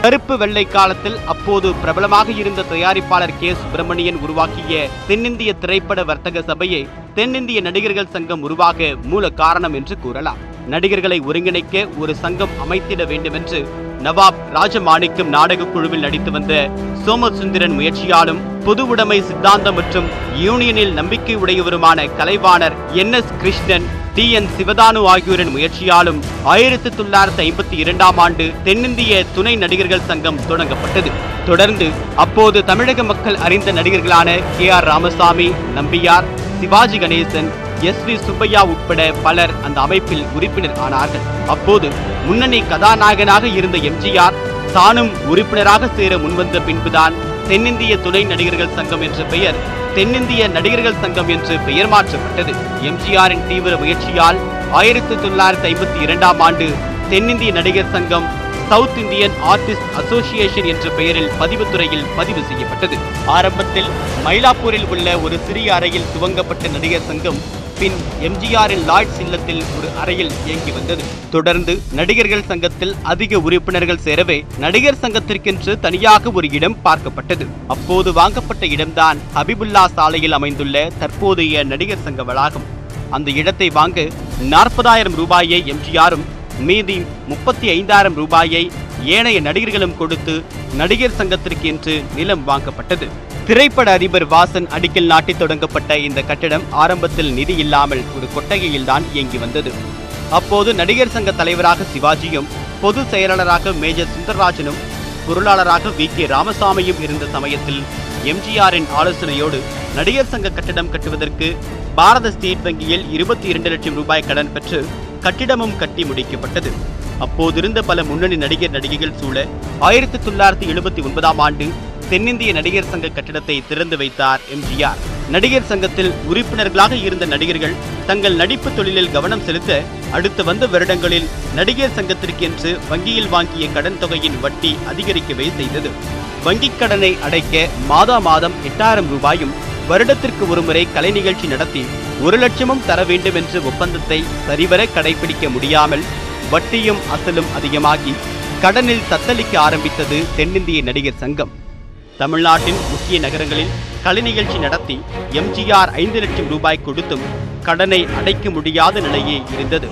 கருப்பு வெள்ளை காலத்தில் அப்போது பிரபலமாக இருந்த தயாரிப்பாளர் கே சுப்பிரமணியன் உருவாக்கிய தென்னிந்திய திரைப்பட வர்த்தக சபையை தென்னிந்திய நடிகர்கள் சங்கம் உருவாக மூல காரணம் என்று கூறலாம். நடிகர்களை ஒருங்கிணைக்க ஒரு சங்கம் அமைத்திட வேண்டும் என்று நவாப் ராஜமாணிக்கம் நாடக குழுவில் நடித்து வந்த சோமசுந்தரன் முயற்சியாலும் பொது உடைமை சித்தாந்தம் மற்றும் யூனியனில் நம்பிக்கை உடையவருமான கலைவாணர் NS கிருஷ்ணன், TN சிவதானு ஆகியோரின் முயற்சியாலும் 1952ஆம் ஆண்டு தென்னிந்திய துணை நடிகர்கள் சங்கம் தொடங்கப்பட்டது. தொடர்ந்து அப்போது தமிழக மக்கள் அறிந்த நடிகர்களான KR ராமசாமி, நம்பியார், சிவாஜி கணேசன், SV சுப்பையா உட்பட பலர் அந்த அமைப்பில் உறுப்பினர் ஆனார்கள். அப்போது முன்னணி கதாநாயகனாக இருந்த MGR தானும் உறுப்பினராக சேர முன்வந்த பின்புதான் தென்னிந்திய துணை நடிகர்கள் சங்கம் என்ற பெயர் தென்னிந்திய நடிகர்கள் சங்கம் என்று பெயர் மாற்றப்பட்டது. MGRின் தீவிர முயற்சியால் 1952ஆம் ஆண்டு தென்னிந்திய நடிகர் சங்கம் சவுத் இந்தியன் ஆர்டிஸ்ட் அசோசியேஷன் என்ற பெயரில் பதிவுத்துறையில் பதிவு செய்யப்பட்டது. ஆரம்பத்தில் மயிலாப்பூரில் உள்ள ஒரு சிறிய அறையில் துவங்கப்பட்ட நடிகர் சங்கம் பின் MGRின் லாய்ட்ஸ் இல்லத்தில் ஒரு அறையில் இயங்கி வந்தது. தொடர்ந்து நடிகர்கள் சங்கத்தில் அதிக உறுப்பினர்கள் சேரவே நடிகர் சங்கத்திற்கென்று தனியாக ஒரு இடம் பார்க்கப்பட்டது. அப்போது வாங்கப்பட்ட இடம்தான் ஹபிபுல்லா சாலையில் அமைந்துள்ள தற்போதைய நடிகர் சங்க வளாகம். அந்த இடத்தை வாங்க 40,000 ரூபாயை MGRும் மீதி 35,000 ரூபாயை ஏனைய நடிகர்களும் கொடுத்து நடிகர் சங்கத்திற்கு என்று நிலம் வாங்கப்பட்டது. திரைப்பட அதிபர் வாசன் அடிக்கல் நாட்டி தொடங்கப்பட்ட இந்த கட்டடம் ஆரம்பத்தில் நிதி இல்லாமல் ஒரு கொட்டகையில்தான் இயங்கி வந்தது. அப்போது நடிகர் சங்க தலைவராக சிவாஜியும், பொது செயலாளராக மேஜர் சுந்தரராஜனும், பொருளாளராக VK ராமசாமியும் இருந்த சமயத்தில் MGRின் ஆலோசனையோடு நடிகர் சங்க கட்டடம் கட்டுவதற்கு பாரத ஸ்டேட் வங்கியில் 22 லட்சம் ரூபாய் கடன் பெற்று கட்டிடமும் கட்டி முடிக்கப்பட்டது. அப்போதிருந்த பல முன்னணி நடிகர் நடிகைகள் சூழ 1979ஆம் ஆண்டு தென்னிந்திய நடிகர் சங்க கட்டிடத்தை திறந்து வைத்தார் MGR. நடிகர் சங்கத்தில் உறுப்பினர்களாக இருந்த நடிகர்கள் தங்கள் நடிப்பு தொழிலில் கவனம் செலுத்த அடுத்து வந்த வருடங்களில் நடிகர் சங்கத்திற்கென்று வங்கியில் வாங்கிய கடன் தொகையின் வட்டி அதிகரிக்கவே செய்தது. வங்கிக் கடனை அடைக்க மாதம் 8,000 ரூபாயும் வருடத்திற்கு ஒருமுறை கலை நிகழ்ச்சி நடத்தி 1 லட்சமும் தர வேண்டும் என்ற ஒப்பந்தத்தை சரிவர கடைபிடிக்க முடியாமல் வட்டியும் அசலும் அதிகமாகி கடனில் தத்தளிக்க ஆரம்பித்தது தென்னிந்திய நடிகர் சங்கம். தமிழ்நாட்டின் முக்கிய நகரங்களில் கலை நிகழ்ச்சி நடத்தி MGR 5 லட்சம் ரூபாய் கொடுத்தும் கடனை அடைக்க முடியாத நிலையே இருந்தது.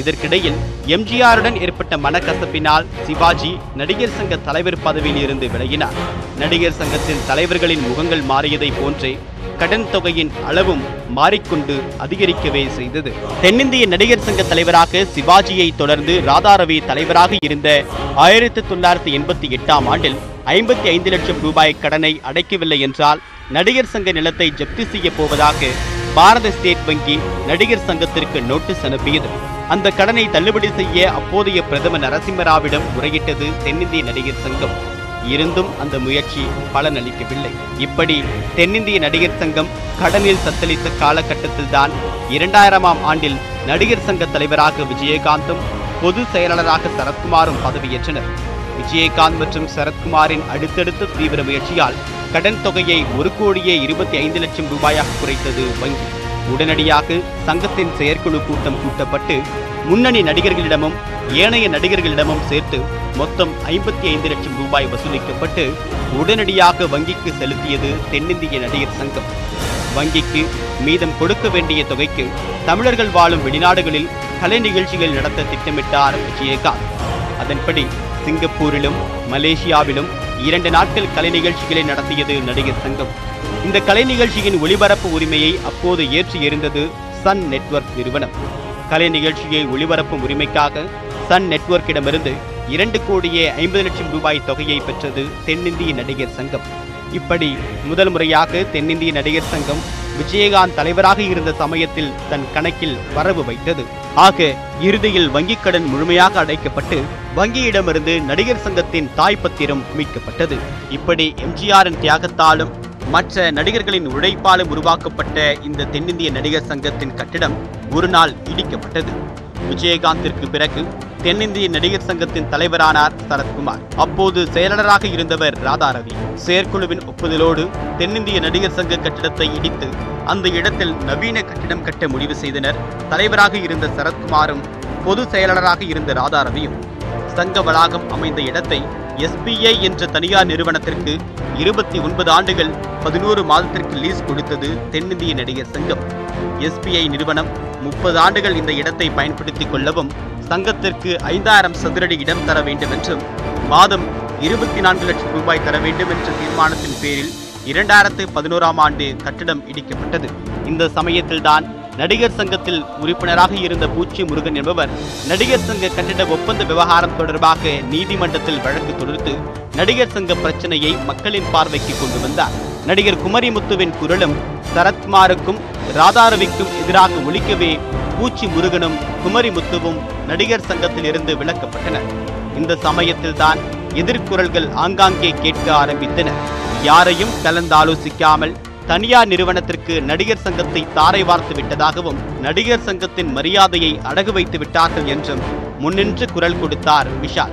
இதற்கிடையில் MGRுடன் ஏற்பட்ட மனக்கசப்பினால் சிவாஜி நடிகர் சங்க தலைவர் பதவியில் இருந்து விலகினார். நடிகர் சங்கத்தின் தலைவர்களின் முகங்கள் மாறியதை போன்றே கடன் தொகையின் அளவும் மாறிக்கொண்டு அதிகரிக்கவே செய்தது. தென்னிந்திய நடிகர் சங்க தலைவராக சிவாஜியை தொடர்ந்து ராதாரவி தலைவராக இருந்த 1988ஆம் ஆண்டில் 55 லட்சம் ரூபாய் கடனை அடைக்கவில்லை என்றால் நடிகர் சங்க நிலத்தை ஜப்தி செய்ய போவதாக பாரத ஸ்டேட் வங்கி நடிகர் சங்கத்திற்கு நோட்டீஸ் அனுப்பியது. அந்த கடனை தள்ளுபடி செய்ய அப்போதைய பிரதமர் நரசிம்மராவிடம் முறையிட்டது தென்னிந்திய நடிகர் சங்கம். இருந்தும் அந்த முயற்சி பலனளிக்கவில்லை. இப்படி தென்னிந்திய நடிகர் சங்கம் கடனில் தத்தளித்த காலகட்டத்தில்தான் 2000ஆம் ஆண்டில் நடிகர் சங்க தலைவராக விஜயகாந்தும் பொது செயலாளராக சரத்குமாரும் பதவியேற்றனர். விஜயகாந்த் மற்றும் சரத்குமாரின் அடுத்தடுத்த தீவிர முயற்சியால் கடன் தொகையை 1,25 லட்சம் ரூபாயாக குறைத்தது வங்கி. உடனடியாக சங்கத்தின் செயற்குழு கூட்டம் கூட்டப்பட்டு முன்னணி நடிகர்களிடமும் ஏனைய நடிகர்களிடமும் சேர்த்து மொத்தம் 55 லட்சம் ரூபாய் வசூலிக்கப்பட்டு உடனடியாக வங்கிக்கு செலுத்தியது தென்னிந்திய நடிகர் சங்கம். வங்கிக்கு மீதம் கொடுக்க வேண்டிய தொகைக்கு தமிழர்கள் வாழும் வெளிநாடுகளில் கலை நிகழ்ச்சிகள் நடத்த திட்டமிட்டார் விஜயகாந்த். அதன்படி சிங்கப்பூரிலும் மலேசியாவிலும் 2 நாட்கள் கலை நிகழ்ச்சிகளை நடத்தியது நடிகர் சங்கம். இந்த கலை நிகழ்ச்சியின் ஒளிபரப்பு உரிமையை அப்போது ஏற்றி இருந்தது சன் நெட்வொர்க் நிறுவனம். கலை நிகழ்ச்சியை ஒளிபரப்பும் உரிமைக்காக சன் நெட்வொர்க்கிடமிருந்து 2,50 லட்சம் ரூபாய் தொகையை பெற்றது தென்னிந்திய நடிகர் சங்கம். இப்படி முதல் முறையாக தென்னிந்திய நடிகர் சங்கம் விஜயகாந்த் தலைவராக இருந்த சமயத்தில் தன் கணக்கில் வரவு வைத்தது. ஆக இறுதியில் வங்கிக் கடன் முழுமையாக அடைக்கப்பட்டு வங்கியிடமிருந்து நடிகர் சங்கத்தின் தாய்ப்பத்திரம் மீட்கப்பட்டது. இப்படி MGRின் தியாகத்தாலும் மற்ற நடிகர்களின் உழைப்பாலும் உருவாக்கப்பட்ட இந்த தென்னிந்திய நடிகர் சங்கத்தின் கட்டிடம் ஒரு நாள் இடிக்கப்பட்டது. விஜயகாந்திற்கு பிறகு தென்னிந்திய நடிகர் சங்கத்தின் தலைவரானார் சரத்குமார். அப்போது செயலாளராக இருந்தவர் ராதாரவி. செயற்குழுவின் ஒப்புதலோடு தென்னிந்திய நடிகர் சங்க கட்டிடத்தை இடித்து அந்த இடத்தில் நவீன கட்டிடம் கட்ட முடிவு செய்தனர். தலைவராக இருந்த சரத்குமாரும் பொது செயலாளராக இருந்த ராதாரவியும். சங்க வளாகம் அமைந்த இடத்தை SBI என்ற தனியார் நிறுவனத்திற்கு 29 ஆண்டுகள் 11 மாதத்திற்கு லீஸ் கொடுத்தது தென்னிந்திய நடிகர் சங்கம். SBI நிறுவனம் 30 ஆண்டுகள் இந்த இடத்தை பயன்படுத்திக் கொள்ளவும் சங்கத்திற்கு 5000 சதுரடி இடம் தர வேண்டும் என்றும் மாதம் 24 லட்சம் ரூபாய் தர வேண்டும் என்ற தீர்மானத்தின் பேரில் 2011ஆம் ஆண்டு கட்டடம் இடிக்கப்பட்டது. இந்த சமயத்தில்தான் நடிகர் சங்கத்தில் உறுப்பினராக இருந்த பூச்சி முருகன் என்பவர் நடிகர் சங்க கட்டிட ஒப்பந்த விவகாரம் தொடர்பாக நீதிமன்றத்தில் வழக்கு தொடுத்து நடிகர் சங்க பிரச்சனையை மக்களின் பார்வைக்கு கொண்டு வந்தார். நடிகர் குமரிமுத்துவின் குரலும் சரத்குமாருக்கும் ராதாரவிக்கும் எதிராக ஒலிக்கவே பூச்சி முருகனும் குமரிமுத்துவும் நடிகர் சங்கத்தில் இருந்து விலக்கப்பட்டனர். இந்த சமயத்தில்தான் எதிர்குரல்கள் ஆங்காங்கே கேட்க ஆரம்பித்தன. யாரையும் கலந்தாலோசிக்காமல் தனியார் நிறுவனத்திற்கு நடிகர் சங்கத்தை தாரை வார்த்து விட்டதாகவும் நடிகர் சங்கத்தின் மரியாதையை அடகு வைத்து விட்டார்கள் என்றும் முன்னின்று குரல் கொடுத்தார் விஷால்.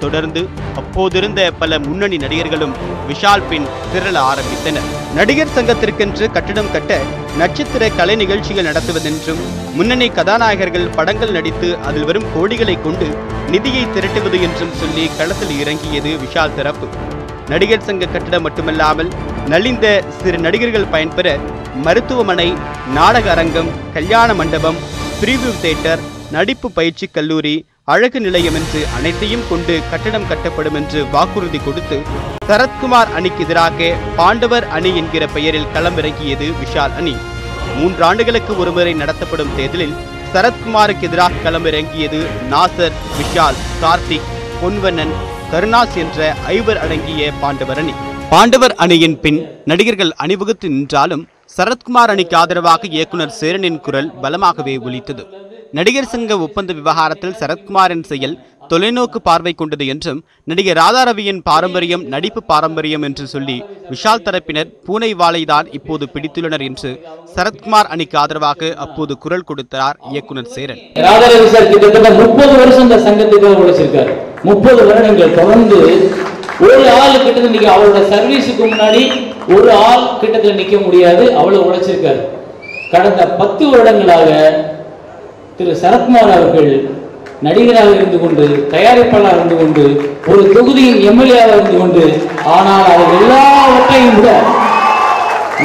தொடர்ந்து அப்போதிருந்த பல முன்னணி நடிகர்களும் விஷால் பின் திரள ஆரம்பித்தனர். நடிகர் சங்கத்திற்கென்று கட்டிடம் கட்ட நட்சத்திர கலை நிகழ்ச்சிகள் நடத்துவதென்றும் முன்னணி கதாநாயகர்கள் படங்கள் நடித்து அதில் வரும் கோடிகளை கொண்டு நிதியை திரட்டுவது என்றும் சொல்லி களத்தில் இறங்கியது விஷால் தரப்பு. நடிகர் சங்க கட்டிடம் மட்டுமல்லாமல் நலிந்த சிறு நடிகர்கள் பயன்பெற மருத்துவமனை, நாடக அரங்கம், கல்யாண மண்டபம், பிரிவியூ தியேட்டர், நடிப்பு பயிற்சி கல்லூரி, அழகு நிலையம் என்று அனைத்தையும் கொண்டு கட்டடம் கட்டப்படும் என்று வாக்குறுதி கொடுத்து சரத்குமார் அணிக்கு எதிராக பாண்டவர் அணி என்கிற பெயரில் களமிறங்கியது விஷால் அணி. 3 ஆண்டுகளுக்கு ஒருமுறை நடத்தப்படும் தேர்தலில் சரத்குமாருக்கு எதிராக களமிறங்கியது நாசர், விஷால், கார்த்திக், பொன்வண்ணன், கருணாஸ் என்ற 5 அடங்கிய பாண்டவர் அணி. பாண்டவர் அணியின் பின் நடிகர்கள் அணிவகுத்து நின்றாலும் சரத்குமார் அணிக்கு ஆதரவாக இயக்குனர் சேரனின் குரல் பலமாகவே ஒலித்தது. நடிகர் சங்க ஒப்பந்த விவகாரத்தில் சரத்குமாரின் செயல் தொலைநோக்கு பார்வை கொண்டது என்றும் நடிகர் ராதாரவியின் பாரம்பரியம் நடிப்பு பாரம்பரியம் என்று சொல்லி விஷால் தரப்பினர் பூனை வாளைதான் இப்போது பிடித்துள்ளனர் என்று சரத்குமார் அணிக்கு ஆதரவாக அப்போது குரல் கொடுத்தார் இயக்குனர் சேரன். ராதாரவி சார் கிட்டத்தட்ட 30 வருஷம் இந்த சங்கத்துக்கு உழைச்சிருக்காரு. 30 வருடங்கள் தொடர்ந்து ஒரு ஆள் கிட்டத்தட்ட நிக்க, அவரோட சர்வீஸுக்கு முன்னாடி ஒரு ஆள் கிட்டத்தட்ட நிக்க முடியாது, அவ்வளவு உழைச்சிருக்காரு. கடந்த 10 வருடங்களாக திரு சரத்குமார் அவர்கள் நடிகராக இருந்து கொண்டு, தயாரிப்பாளராக இருந்து கொண்டு, ஒரு தொகுதியின் எம்எல்ஏவாக இருந்து கொண்டு, ஆனால் அவர் எல்லாவற்றையும் விட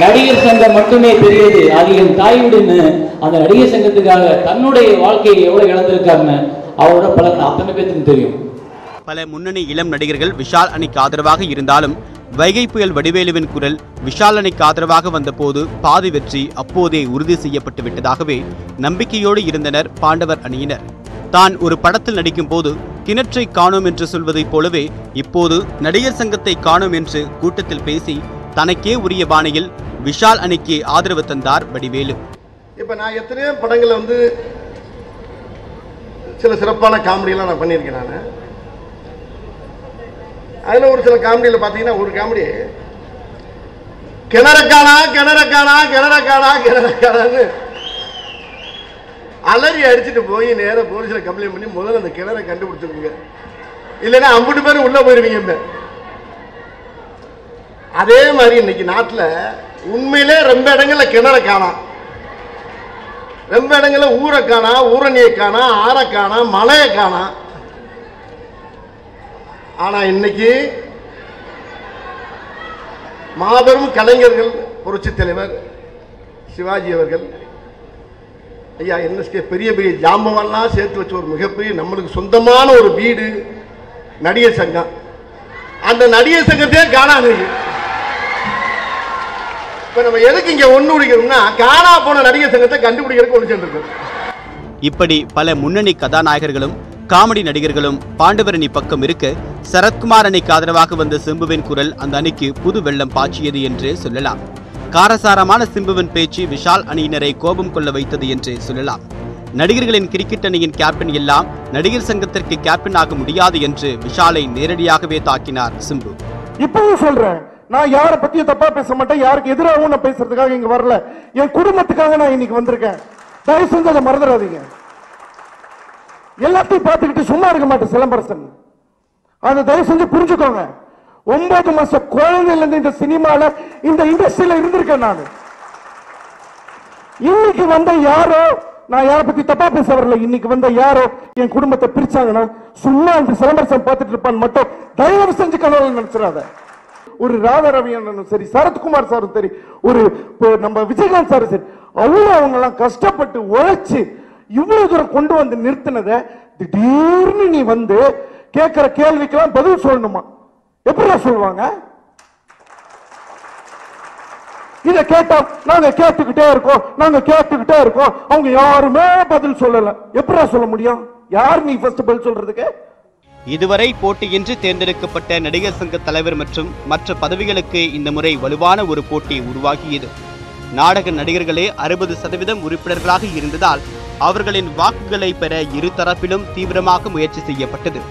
நடிகர் சங்கம் மட்டுமே பெரியது, அது என் தாய் வீடுன்னு அந்த நடிகர் சங்கத்துக்காக தன்னுடைய வாழ்க்கையை எவ்வளவு இழந்திருக்காருன்னு அவரோட பல அத்தனை பேருக்கு தெரியும். பல முன்னணி இளம் நடிகர்கள் விஷால் அணிக்கு ஆதரவாக இருந்தாலும் வைகை புயல் வடிவேலுவின் குரல் விஷால் அணிக்கு ஆதரவாக வந்தபோது பாதி வெற்றி அப்போதே உறுதி செய்யப்பட்டு விட்டதாகவே நம்பிக்கையோடு இருந்தனர் பாண்டவர் அணியினர். தான் ஒரு படத்தில் நடிக்கும் போது கிணற்றை காணோம் என்று சொல்வதைப் போலவே இப்போது நடிகர் சங்கத்தை காணோம் என்று கூட்டத்தில் பேசி தனக்கே உரிய பாணியில் விஷால் அணிக்கு ஆதரவு தந்தார் வடிவேலு. இப்ப நான் எத்தனையோ படங்கள்ல சில சிறப்பான காமெடியெல்லாம் நான் பண்ணியிருக்கேன். நான் அதில் ஒரு சில காமெடியில் பார்த்தீங்கன்னா, ஒரு காமெடி கிணறக்கானா கிணறக்கானா கிணறக்கானா கிணறக்கானான்னு அலறி அடிச்சுட்டு போய் நேராக போலீஸில் கம்ப்ளைண்ட் பண்ணி முதல்ல அந்த கிணறை கண்டுபிடிச்சிருங்க, இல்லைன்னா 50 பேர் உள்ள போயிருவீங்க. அதே மாதிரி இன்னைக்கு நாட்டில் உண்மையிலே ரொம்ப இடங்கள்ல கிணற காணாம், ரொம்ப இடங்கள்ல ஊரை காணா, ஊரணியை காணா, ஆரை காணா, மலையை காணா. ஆனா இன்னைக்கு மாபெரும் கலைஞர்கள், புரட்சி தலைவர் சிவாஜி அவர்கள், ஐயா NSK பெரிய பெரிய ஜாம்பவெல்லாம் சேர்த்து வச்ச ஒரு மிகப்பெரிய நம்மளுக்கு சொந்தமான ஒரு வீடு நடிகர் சங்கம். அந்த நடிகர் சங்கத்தையே காணாது. இப்ப நம்ம எதுக்கு இங்க ஒண்ணு பிடிக்கணும்னா, காணா போன நடிகர் சங்கத்தை கண்டுபிடிக்கிறதுக்கு ஒன்று சேர்ந்துருக்கோம். இப்படி பல முன்னணி கதாநாயகர்களும் காமெடி நடிகர்களும் பாண்டவர் அணி பக்கம் இருக்க, சரத்குமார் அணிக்கு ஆதரவாக வந்த சிம்புவின் குரல் அந்த அணிக்கு புது வெள்ளம் பாய்ச்சியது என்றே சொல்லலாம். காரசாரமான சிம்புவின் பேச்சு விஷால் அணியினரை கோபம் கொள்ள வைத்தது என்றே சொல்லலாம். நடிகர்களின் கிரிக்கெட் அணியின் கேப்டன் எல்லாம் நடிகர் சங்கத்திற்கு கேப்டன் ஆக முடியாது என்று விஷாலை நேரடியாகவே தாக்கினார் சிம்பு. இப்பவும் சொல்றேன், நான் யாரை பத்தியும் தப்பா பேச மாட்டேன், யாருக்கு எதிராகவும் நான் பேசுறதுக்காக இங்க வரல, என் குடும்பத்துக்காக நான் இன்னைக்கு வந்திருக்கேன். தயவு செஞ்சு அதை மறந்துடாதீங்க. எல்லாத்தையும் பார்த்துக்கிட்டு சும்மா இருக்க மாட்டேன் சிலம்பரசன், அதை தயவு செஞ்சு புரிஞ்சுக்கோங்க. 9 மாச குழந்தையில இருந்து இந்த சினிமால இந்த இண்டஸ்ட்ரியில இருந்திருக்கேன் நான். இன்னைக்கு வந்த யாரோ நான் யாரை பத்தி தப்பா பேச வரல. இன்னைக்கு வந்த யாரோ என் குடும்பத்தை பிரிச்சாங்கன்னா சும்மா இந்த சிலம்பரசம் பார்த்துட்டு இருப்பான்னு மட்டும் தயவு செஞ்சு கனவுல நினைச்சிடாத. ஒரு ராதா ரவி அண்ணனும் சரி, சரத்குமார் சாரும் சரி, ஒரு நம்ம விஜயகாந்த் சாரும் சரி, அவ்வளவு அவங்க எல்லாம் கஷ்டப்பட்டு உழைச்சு இவ்வளவு தூரம் கொண்டு வந்து நிறுத்தினத திடீர்னு நீ வந்து கேட்கிற கேள்விக்கெல்லாம் பதில் சொல்லணுமா? எப்படி சொல்லுவாங்க? இதை கேட்டா நாங்க கேட்டுக்கிட்டே இருக்கோம், அவங்க யாருமே பதில் சொல்லல. எப்படி சொல்ல முடியும்? யார் நீ ஃபர்ஸ்ட் பதில் சொல்றதுக்கு? இதுவரை போட்டியின்றி தேர்ந்தெடுக்கப்பட்ட நடிகர் சங்க தலைவர் மற்றும் மற்ற பதவிகளுக்கு இந்த முறை வலுவான ஒரு போட்டி உருவாகியது. நாடக நடிகர்களே 60% உறுப்பினர்களாக இருந்ததால் அவர்களின் வாக்குகளை பெற இரு தரப்பிலும் தீவிரமாக முயற்சி செய்யப்பட்டது.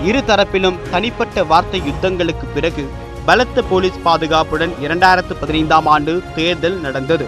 இரு தரப்பிலும் தனிப்பட்ட வார்த்தை யுத்தங்களுக்கு பிறகு பலத்த போலீஸ் பாதுகாப்புடன் 2015ஆம் ஆண்டு தேர்தல் நடந்தது.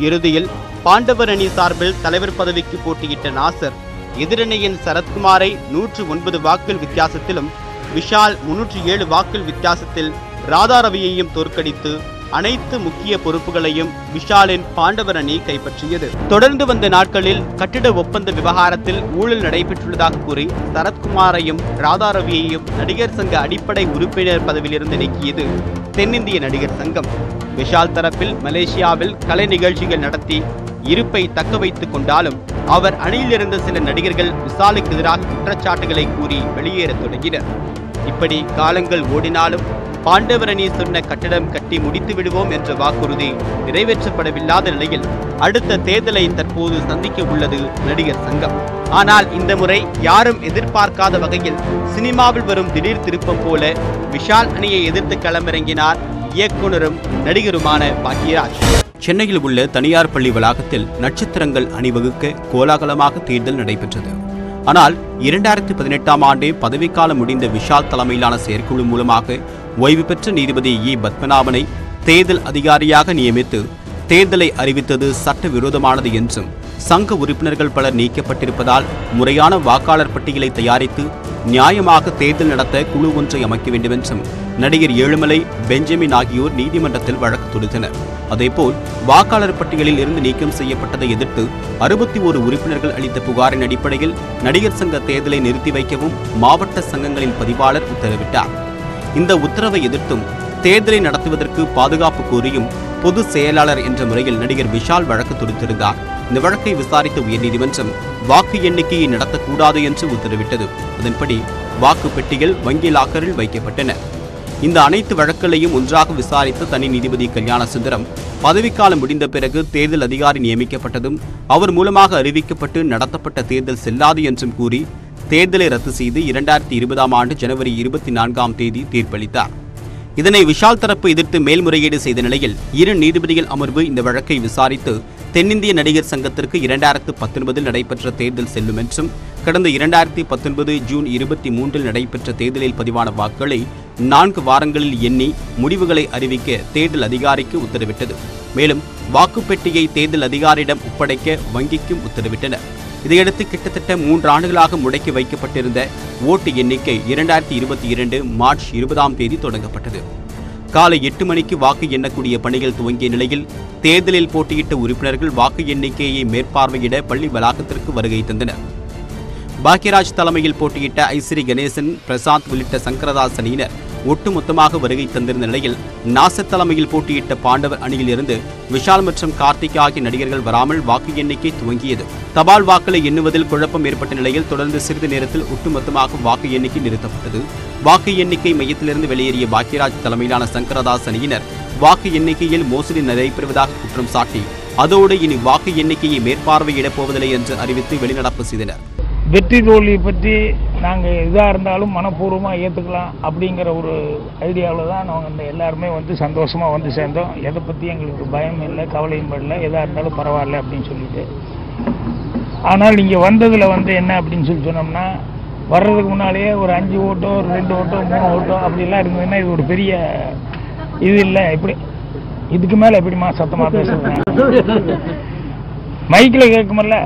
இறுதியில் பாண்டவர் அணி சார்பில் தலைவர் பதவிக்கு போட்டியிட்ட நாசர் எதிரணியின் சரத்குமாரை 109 வாக்குகள் வித்தியாசத்திலும் விஷால் 307 வாக்குகள் வித்தியாசத்தில் ராதா ரவியையும் தோற்கடித்து அனைத்து முக்கிய பொறுப்புகளையும் விஷாலின் பாண்டவர் அணி கைப்பற்றியது. தொடர்ந்து வந்த நாட்களில் கட்டிட ஒப்பந்த விவகாரத்தில் ஊழல் நடைபெற்றுள்ளதாக கூறி சரத்குமாரையும் ராதா ரவியையும் நடிகர் சங்க அடிப்படை உறுப்பினர் பதவியிலிருந்து நீக்கியது தென்னிந்திய நடிகர் சங்கம். விஷால் தரப்பில் மலேசியாவில் கலை நிகழ்ச்சிகள் நடத்தி இருப்பை தக்க வைத்துக் கொண்டாலும் அவர் அணியிலிருந்த சில நடிகர்கள் விஷாலுக்கு எதிராக குற்றச்சாட்டுகளை கூறி வெளியேறத் தொடங்கினர். இப்படி காலங்கள் ஓடினாலும் பாண்டவர் அணி சொன்ன கட்டடம் கட்டி முடித்து விடுவோம் என்ற வாக்குறுதி நிறைவேற்றப்படவில்லாத நிலையில் அடுத்த தேர்தலை தற்போது சந்திக்க உள்ளது நடிகர் சங்கம். ஆனால் இந்த முறை யாரும் எதிர்பார்க்காத வகையில் சினிமாவில் வரும் திடீர் திருப்பம் போல விஷால் அணியை எதிர்த்து களமிறங்கினார் இயக்குனரும் நடிகருமான பாக்யராஜ். சென்னையில் உள்ள தனியார் பள்ளி வளாகத்தில் நட்சத்திரங்கள் அணிவகுக்க கோலாகலமாக தேர்தல் நடைபெற்றது. ஆனால் 2018ஆம் ஆண்டே பதவிக்காலம் முடிந்த விஷால் தலைமையிலான செயற்குழு மூலமாக ஓய்வு பெற்ற நீதிபதி இ பத்மநாபனை தேர்தல் அதிகாரியாக நியமித்து தேர்தலை அறிவித்தது சட்டவிரோதமானது என்றும் சங்க உறுப்பினர்கள் பலர் நீக்கப்பட்டிருப்பதால் முறையான வாக்காளர் பட்டியலை தயாரித்து நியாயமாக தேர்தல் நடத்த குழு ஒன்றை அமைக்க வேண்டும் என்றும் நடிகர் ஏழுமலை, பெஞ்சமின் ஆகியோர் நீதிமன்றத்தில் வழக்கு தொடுத்தனர். அதேபோல் வாக்காளர் பட்டியலில் இருந்து நீக்கம் செய்யப்பட்டதை எதிர்த்து 61 உறுப்பினர்கள் அளித்த புகாரின் அடிப்படையில் நடிகர் சங்க தேர்தலை நிறுத்தி வைக்கவும் மாவட்ட சங்கங்களின் பதிவாளர் உத்தரவிட்டார். இந்த உத்தரவை எதிர்த்தும் தேர்தலை நடத்துவதற்கு பாதுகாப்பு கோரியும் பொது செயலாளர் என்ற முறையில் நடிகர் விஷால் வழக்கு தொடுத்திருந்தார். இந்த வழக்கை விசாரித்த உயர்நீதிமன்றம் வாக்கு எண்ணிக்கையை நடத்தக்கூடாது என்று உத்தரவிட்டது. அதன்படி வாக்கு பெட்டிகள் வங்கி லாக்கரில் வைக்கப்பட்டன. இந்த அனைத்து வழக்குகளையும் ஒன்றாக விசாரித்த தனி நீதிபதி கல்யாண சுந்தரம் பதவிக்காலம் முடிந்த பிறகு தேர்தல் அதிகாரி நியமிக்கப்பட்டதும் அவர் மூலமாக அறிவிக்கப்பட்டு நடத்தப்பட்ட தேர்தல் செல்லாது என்றும் கூறி தேர்தலை ரத்து செய்து 2020ஆம் ஆண்டு ஜனவரி 24ஆம் தேதி தீர்ப்பளித்தார். இதனை விஷால் தரப்பு எதிர்த்து மேல்முறையீடு செய்த நிலையில் இரு நீதிபதிகள் அமர்வு இந்த வழக்கை விசாரித்து தென்னிந்திய நடிகர் சங்கத்திற்கு 2019 நடைபெற்ற தேர்தல் செல்லும் என்றும் கடந்த 2019 ஜூன் 23 நடைபெற்ற தேர்தலில் பதிவான வாக்குகளை 4 வாரங்களில் எண்ணி முடிவுகளை அறிவிக்க தேர்தல் அதிகாரிக்கு உத்தரவிட்டது. மேலும் வாக்குப்பெட்டியை தேர்தல் அதிகாரியிடம் ஒப்படைக்க வங்கிக்கும் உத்தரவிட்டனர். இதையடுத்து கிட்டத்தட்ட 3 ஆண்டுகளாக முடக்கி வைக்கப்பட்டிருந்த ஓட்டு எண்ணிக்கை 2022 மார்ச் 20ஆம் தேதி தொடங்கப்பட்டது. காலை 8 மணிக்கு வாக்கு எண்ணக்கூடிய பணிகள் துவங்கிய நிலையில் தேர்தலில் போட்டியிட்ட உறுப்பினர்கள் வாக்கு எண்ணிக்கையை மேற்பார்வையிட பள்ளி வளாகத்திற்கு வருகை தந்தனர். பாக்யராஜ் தலைமையில் போட்டியிட்ட ஐஸ்ரீ கணேசன், பிரசாந்த் உள்ளிட்ட சங்கரதாஸ் அணியினர் ஒட்டுமொத்தமாக வருகை தந்திருந்த நிலையில் நாசர் தலைமையில் போட்டியிட்ட பாண்டவர் அணியில் இருந்து விஷால் மற்றும் கார்த்திக் ஆகிய நடிகர்கள் வராமல் வாக்கு எண்ணிக்கை துவங்கியது. தபால் வாக்களை எண்ணுவதில் குழப்பம் ஏற்பட்ட நிலையில் தொடர்ந்து சிறிது நேரத்தில் ஒட்டுமொத்தமாக வாக்கு எண்ணிக்கை நிறுத்தப்பட்டது. வாக்கு எண்ணிக்கை மையத்திலிருந்து வெளியேறிய பாக்யராஜ் தலைமையிலான சங்கரதாஸ் அணியினர் வாக்கு எண்ணிக்கையில் மோசடி நடைபெறுவதாக குற்றம் சாட்டி அதோடு இனி வாக்கு எண்ணிக்கையை மேற்பார்வையிடப் போவதில்லை என்று அறிவித்து வெளிநடப்பு செய்தனர். வெற்றி தோல்வி பற்றி நாங்கள் எதாக இருந்தாலும் மனப்பூர்வமாக ஏற்றுக்கலாம் அப்படிங்கிற ஒரு ஐடியாவில் தான் நாங்கள் எல்லாருமே சந்தோஷமாக சேர்ந்தோம். எதை பற்றி எங்களுக்கு பயம் இல்லை, கவலையும் படல, எதாக இருந்தாலும் பரவாயில்ல அப்படின்னு சொல்லிட்டு. ஆனால் இங்கே வந்ததில் என்ன அப்படின்னு சொன்னோம்னா, வர்றதுக்கு முன்னாலேயே ஒரு 5 ஓட்டோ, ஒரு 2 ஓட்டோ, 3 ஓட்டோ அப்படிலாம் இருந்ததுன்னா இது ஒரு பெரிய இது இல்லை. இப்படி இதுக்கு மேலே எப்படிமா சத்தமாக பேசுகிறேன், மைக்கில் கேட்குமல்ல.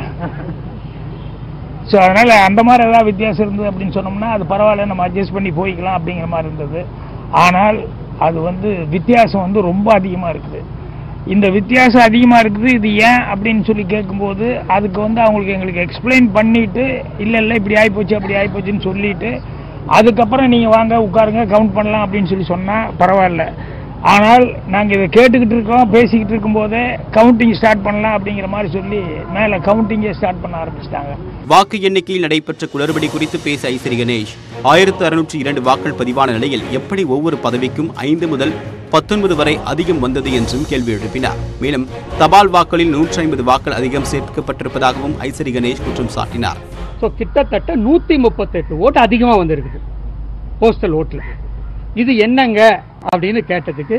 ஸோ அதனால் அந்த மாதிரி ஏதாவது வித்தியாசம் இருந்தது அப்படின்னு சொன்னோம்னா அது பரவாயில்ல, நம்ம அட்ஜஸ்ட் பண்ணி போய்க்கலாம் அப்படிங்கிற மாதிரி இருந்தது. ஆனால் அது வித்தியாசம் ரொம்ப அதிகமாக இருக்குது. இந்த வித்தியாசம் அதிகமாக இருக்குது, இது ஏன் அப்படின்னு சொல்லி கேட்கும்போது அதுக்கு வந்து எங்களுக்கு எக்ஸ்பிளைன் பண்ணிவிட்டு இல்லை இப்படி ஆகிப்போச்சு அப்படி ஆகிப்போச்சுன்னு சொல்லிவிட்டு அதுக்கப்புறம் நீங்கள் வாங்க உட்காருங்க கவுண்ட் பண்ணலாம் அப்படின்னு சொல்லி சொன்னால் பரவாயில்ல. ஆனால் நாங்கள் இதை கேட்டுக்கிட்டு இருக்கோம், பேசிக்கிட்டு இருக்கும்போதே கவுண்டிங் ஸ்டார்ட் பண்ணலாம் அப்படிங்கிற மாதிரி சொல்லி மேலே கவுண்டிங்கே ஸ்டார்ட் பண்ண ஆரம்பிச்சிட்டாங்க. வாக்கு எண்ணிக்கையில் நடைபெற்ற குளறுபடி குறித்து பேச ஐசரி கணேஷ் 1602 வாக்கள் பதிவான நிலையில் எப்படி ஒவ்வொரு பதவிக்கும் 5 முதல் 19 வரை அதிகம் வந்தது என்றும் கேள்வி எழுப்பினார். மேலும் தபால் வாக்களில் 150 வாக்கள் அதிகம் சேர்க்கப்பட்டிருப்பதாகவும் ஐசரி கணேஷ் குற்றம் சாட்டினார். கிட்டத்தட்ட 138 ஓட்டு அதிகமாக வந்திருக்குது போஸ்டல் ஓட்டில். இது என்னங்க அப்படின்னு கேட்டதுக்கு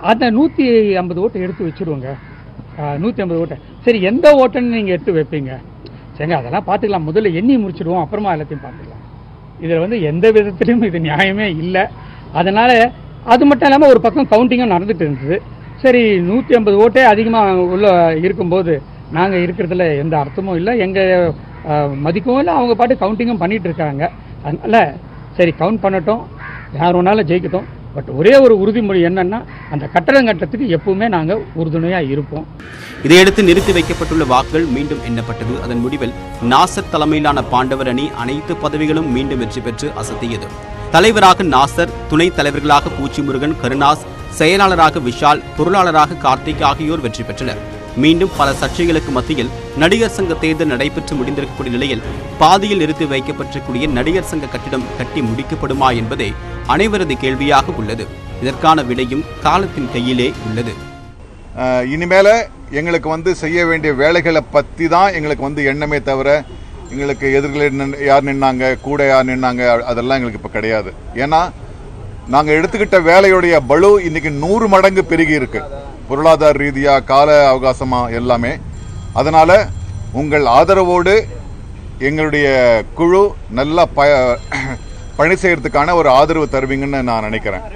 அந்த 150 ஓட்டு எடுத்து வச்சுருவோங்க, 150 ஓட்டை. சரி, எந்த ஓட்டுன்னு நீங்கள் எடுத்து வைப்பீங்க? சரிங்க, அதெல்லாம் பார்த்துக்கலாம், முதல்ல எண்ணி முடிச்சிடுவோம், அப்புறமா எல்லாத்தையும் பார்த்துக்கலாம். இதில் வந்து எந்த விதத்திலையும் இது நியாயமே இல்லை. அதனால் அது மட்டும் இல்லாமல் ஒரு பக்கம் கவுண்டிங்கும் நடந்துட்டு இருந்தது. சரி, 150 ஓட்டே அதிகமாக உள்ள இருக்கும்போது நாங்கள் இருக்கிறதுல எந்த அர்த்தமும் இல்லை, எங்கள் மதிக்கவும் இல்லை, அவங்க பாட்டு கவுண்டிங்கும் பண்ணிகிட்டு இருக்காங்க. அதனால் சரி கவுண்ட் பண்ணட்டும், யார் வேணாலும் ஜெயிக்கட்டும். பட் ஒரே ஒரு உறுதிமொழி என்னன்னா, அந்த கட்டடம் கட்டத்துக்கு எப்பவுமே நாங்கள் உறுதுணையாக இருப்போம். இதையடுத்து நிறுத்தி வைக்கப்பட்டுள்ள வாக்குகள் மீண்டும் எண்ணப்பட்டது. அதன் முடிவில் நாசர் தலைமையிலான பாண்டவர் அணி அனைத்து பதவிகளும் மீண்டும் வெற்றி பெற்று அசத்தியது. தலைவராக நாசர், துணைத் தலைவர்களாக பூச்சிமுருகன், கருணாஸ், செயலாளராக விஷால், பொருளாளராக கார்த்திக் ஆகியோர் வெற்றி பெற்றனர். மீண்டும் பல சர்ச்சைகளுக்கு மத்தியில் நடிகர் சங்க தேர்தல் நடைபெற்று முடிந்திருக்கக்கூடிய நிலையில் பாதியில் நிறுத்தி வைக்கப்பட்டிருக்கூடிய நடிகர் சங்க கட்டிடம் கட்டி முடிக்கப்படுமா என்பதே அனைவரது கேள்வியாக உள்ளது. இதற்கான விடையும் காலத்தின் கையிலே உள்ளது. இனிமேல எங்களுக்கு செய்ய வேண்டிய வேலைகளை பற்றி தான் எங்களுக்கு எண்ணமே தவிர எங்களுக்கு எதிர்களில் யார் நின்னாங்க, கூட யார் நின்னாங்க, அதெல்லாம் எங்களுக்கு இப்போ கிடையாது. ஏன்னா நாங்கள் எடுத்துக்கிட்ட வேலையுடைய பளு இன்னைக்கு 100 மடங்கு பெருகி இருக்கு, பொருளாதார ரீதியாக, கால அவகாசமாக எல்லாமே. அதனால் உங்கள் ஆதரவோடு எங்களுடைய குழு நல்லா பணி செய்யறதுக்கான ஒரு ஆதரவு தருவீங்கன்னு நான் நினைக்கிறேன்.